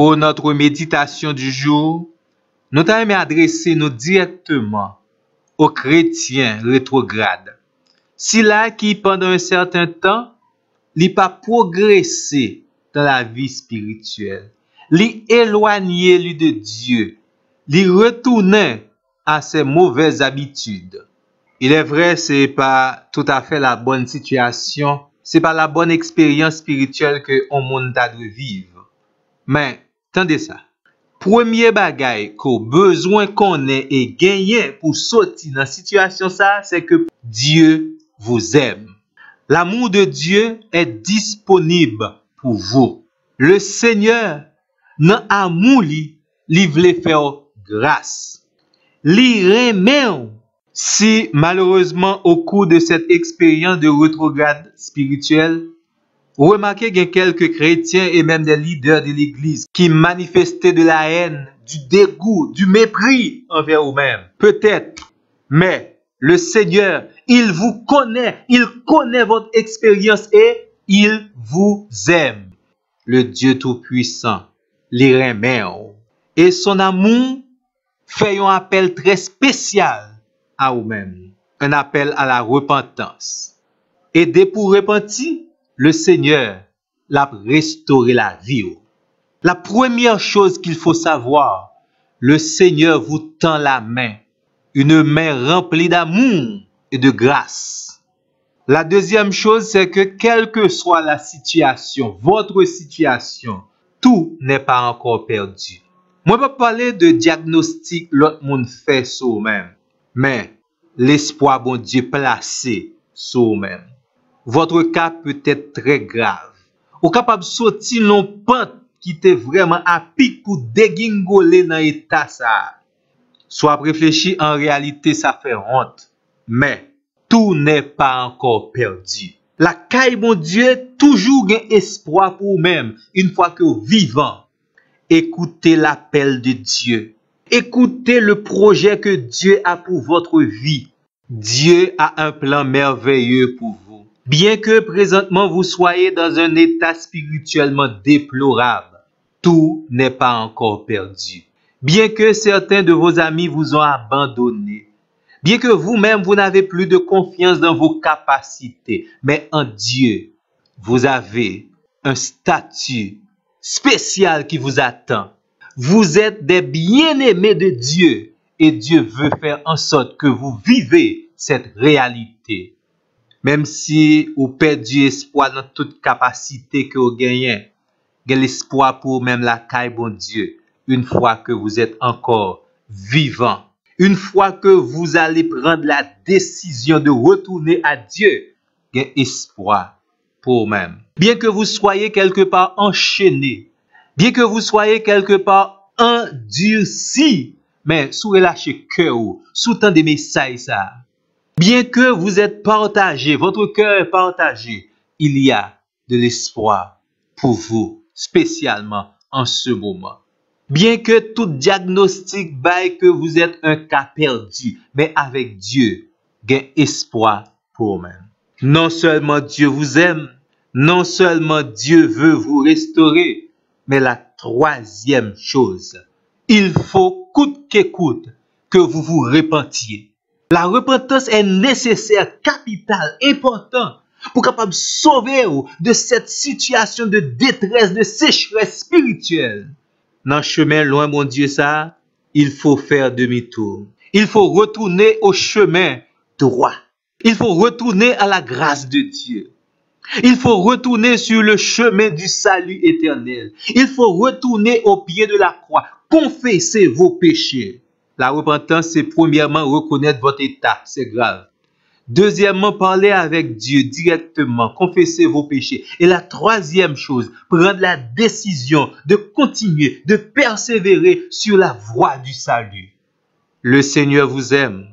Pour notre méditation du jour, nous allons adresser nous directement aux chrétiens rétrogrades. Si là qui pendant un certain temps, n'a pas progressé dans la vie spirituelle, li éloigné lui de Dieu, li retourné à ses mauvaises habitudes. Il est vrai, c'est pas tout à fait la bonne situation, c'est pas la bonne expérience spirituelle que on monde a de vivre. Mais, tendez ça. Premier bagay qu'on besoin qu'on ait et gagner pour sortir dans situation ça, c'est que Dieu vous aime. L'amour de Dieu est disponible pour vous. Le Seigneur, dans amour li vle faire grâce. Li remet. Si malheureusement au cours de cette expérience de rétrograde spirituelle, remarquez qu'il y a quelques chrétiens et même des leaders de l'église qui manifestaient de la haine, du dégoût, du mépris envers eux-mêmes. Peut-être, mais le Seigneur, il vous connaît, il connaît votre expérience et il vous aime. Le Dieu Tout-Puissant, les remet. Et son amour fait un appel très spécial à vous-même. Un appel à la repentance. Et dès pour repentir, le Seigneur l'a restauré la vie. La première chose qu'il faut savoir, le Seigneur vous tend la main. Une main remplie d'amour et de grâce. La deuxième chose, c'est que quelle que soit la situation, votre situation, tout n'est pas encore perdu. Moi, je ne vais pas parler de diagnostic l'autre monde fait sur vous-même, mais l'espoir bon Dieu placé sur vous-même. Votre cas peut être très grave. Vous êtes capable de sortir dans pente qui était vraiment à pic pour dégringoler dans l'état ça. Soit réfléchi, en réalité, ça fait honte. Mais tout n'est pas encore perdu. La caille, mon Dieu, toujours un espoir pour vous-même, une fois que vous vivant. Écoutez l'appel de Dieu. Écoutez le projet que Dieu a pour votre vie. Dieu a un plan merveilleux pour vous. Bien que présentement vous soyez dans un état spirituellement déplorable, tout n'est pas encore perdu. Bien que certains de vos amis vous ont abandonné, bien que vous-même vous n'avez plus de confiance dans vos capacités, mais en Dieu, vous avez un statut spécial qui vous attend. Vous êtes des bien-aimés de Dieu et Dieu veut faire en sorte que vous vivez cette réalité. Même si vous perdez espoir dans toute capacité que vous gagnez, l'espoir pour même la caille bon Dieu, une fois que vous êtes encore vivant, une fois que vous allez prendre la décision de retourner à Dieu, il y a espoir pour vous-même. Bien que vous soyez quelque part enchaîné, bien que vous soyez quelque part endurci, mais sous relâchez cœur, sous tant des messages ça. Bien que vous êtes partagé, votre cœur est partagé, il y a de l'espoir pour vous, spécialement en ce moment. Bien que tout diagnostic baille que vous êtes un cas perdu, mais avec Dieu, il y a espoir pour vous-même. Non seulement Dieu vous aime, non seulement Dieu veut vous restaurer, mais la troisième chose, il faut coûte que coûte que vous vous repentiez. La repentance est nécessaire, capitale, important pour capable sauver de cette situation de détresse, de sécheresse spirituelle. Dans le chemin loin, mon Dieu, ça, il faut faire demi-tour. Il faut retourner au chemin droit. Il faut retourner à la grâce de Dieu. Il faut retourner sur le chemin du salut éternel. Il faut retourner au pied de la croix. Confessez vos péchés. La repentance, c'est premièrement reconnaître votre état, c'est grave. Deuxièmement, parler avec Dieu directement, confesser vos péchés. Et la troisième chose, prendre la décision de continuer, de persévérer sur la voie du salut. Le Seigneur vous aime.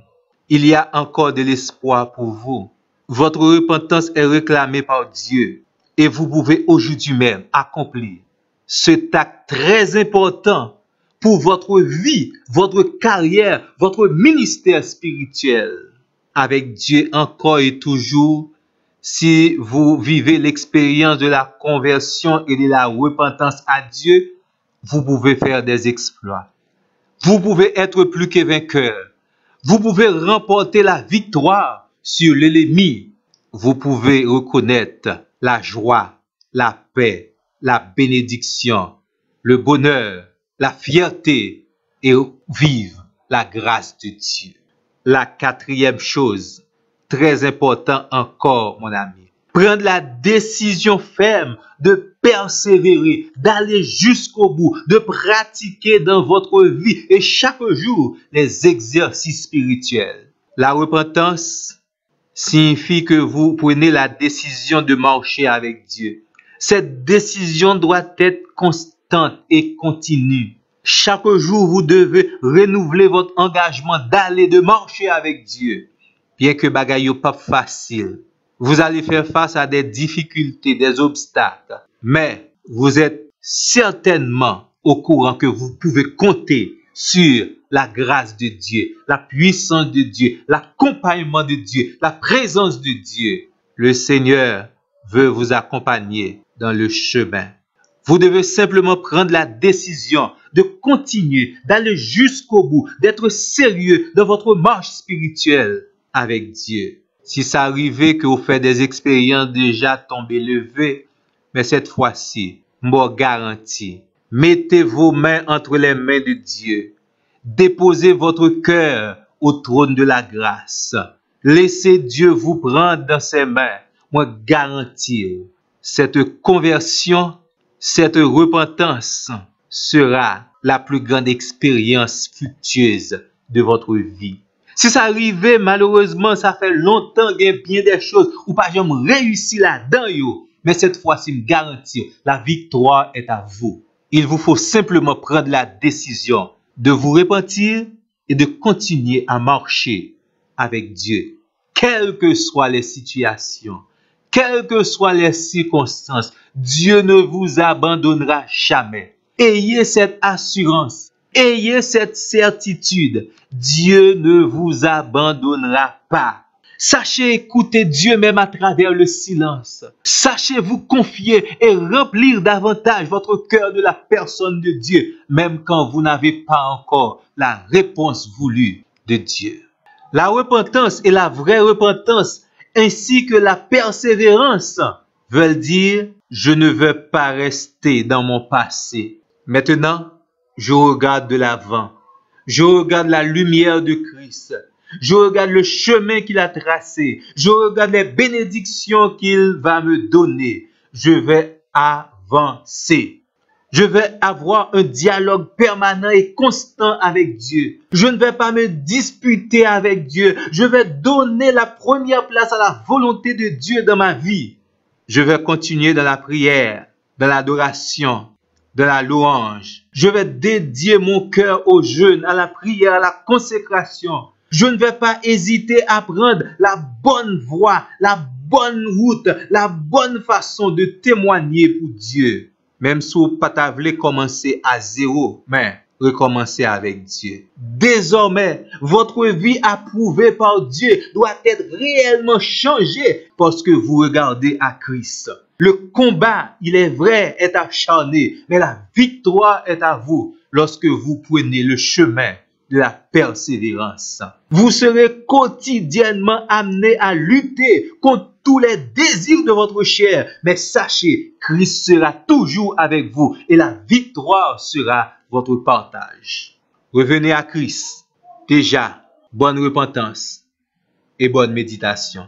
Il y a encore de l'espoir pour vous. Votre repentance est réclamée par Dieu et vous pouvez aujourd'hui même accomplir cet acte très important pour votre vie, votre carrière, votre ministère spirituel. Avec Dieu encore et toujours, si vous vivez l'expérience de la conversion et de la repentance à Dieu, vous pouvez faire des exploits. Vous pouvez être plus que vainqueur. Vous pouvez remporter la victoire sur l'ennemi. Vous pouvez reconnaître la joie, la paix, la bénédiction, le bonheur, la fierté et vivre la grâce de Dieu. La quatrième chose, très important encore, mon ami, prendre la décision ferme de persévérer, d'aller jusqu'au bout, de pratiquer dans votre vie et chaque jour les exercices spirituels. La repentance signifie que vous prenez la décision de marcher avec Dieu. Cette décision doit être constante et continue. Chaque jour, vous devez renouveler votre engagement d'aller, de marcher avec Dieu. Bien que bagaille yo pas facile, vous allez faire face à des difficultés, des obstacles, mais vous êtes certainement au courant que vous pouvez compter sur la grâce de Dieu, la puissance de Dieu, l'accompagnement de Dieu, la présence de Dieu. Le Seigneur veut vous accompagner dans le chemin. Vous devez simplement prendre la décision de continuer, d'aller jusqu'au bout, d'être sérieux dans votre marche spirituelle avec Dieu. Si ça arrivait que vous faites des expériences déjà tombées levées, mais cette fois-ci, moi garantis, mettez vos mains entre les mains de Dieu. Déposez votre cœur au trône de la grâce. Laissez Dieu vous prendre dans ses mains. Moi garantis, cette conversion, cette repentance sera la plus grande expérience fructueuse de votre vie. Si ça arrivait, malheureusement, ça fait longtemps qu'il y a bien des choses ou pas jamais réussi là-dedans, yo. Mais cette fois-ci, me garantis, la victoire est à vous. Il vous faut simplement prendre la décision de vous repentir et de continuer à marcher avec Dieu. Quelles que soient les situations, quelles que soient les circonstances, Dieu ne vous abandonnera jamais. Ayez cette assurance, ayez cette certitude. Dieu ne vous abandonnera pas. Sachez écouter Dieu même à travers le silence. Sachez vous confier et remplir davantage votre cœur de la personne de Dieu, même quand vous n'avez pas encore la réponse voulue de Dieu. La repentance et la vraie repentance, ainsi que la persévérance, veulent dire « Je ne veux pas rester dans mon passé. Maintenant, je regarde de l'avant. Je regarde la lumière de Christ. Je regarde le chemin qu'il a tracé. Je regarde les bénédictions qu'il va me donner. Je vais avancer. Je vais avoir un dialogue permanent et constant avec Dieu. Je ne vais pas me disputer avec Dieu. Je vais donner la première place à la volonté de Dieu dans ma vie. Je vais continuer dans la prière, dans l'adoration, dans la louange. Je vais dédier mon cœur au jeûne, à la prière, à la consécration. Je ne vais pas hésiter à prendre la bonne voie, la bonne route, la bonne façon de témoigner pour Dieu. Même si vous ne voulez pas commencer à zéro, mais recommencer avec Dieu. Désormais, votre vie approuvée par Dieu doit être réellement changée parce que vous regardez à Christ. Le combat, il est vrai, est acharné, mais la victoire est à vous lorsque vous prenez le chemin de la persévérance. Vous serez quotidiennement amené à lutter contre tous les désirs de votre chair, mais sachez, Christ sera toujours avec vous et la victoire sera votre partage. Revenez à Christ. Déjà, bonne repentance et bonne méditation.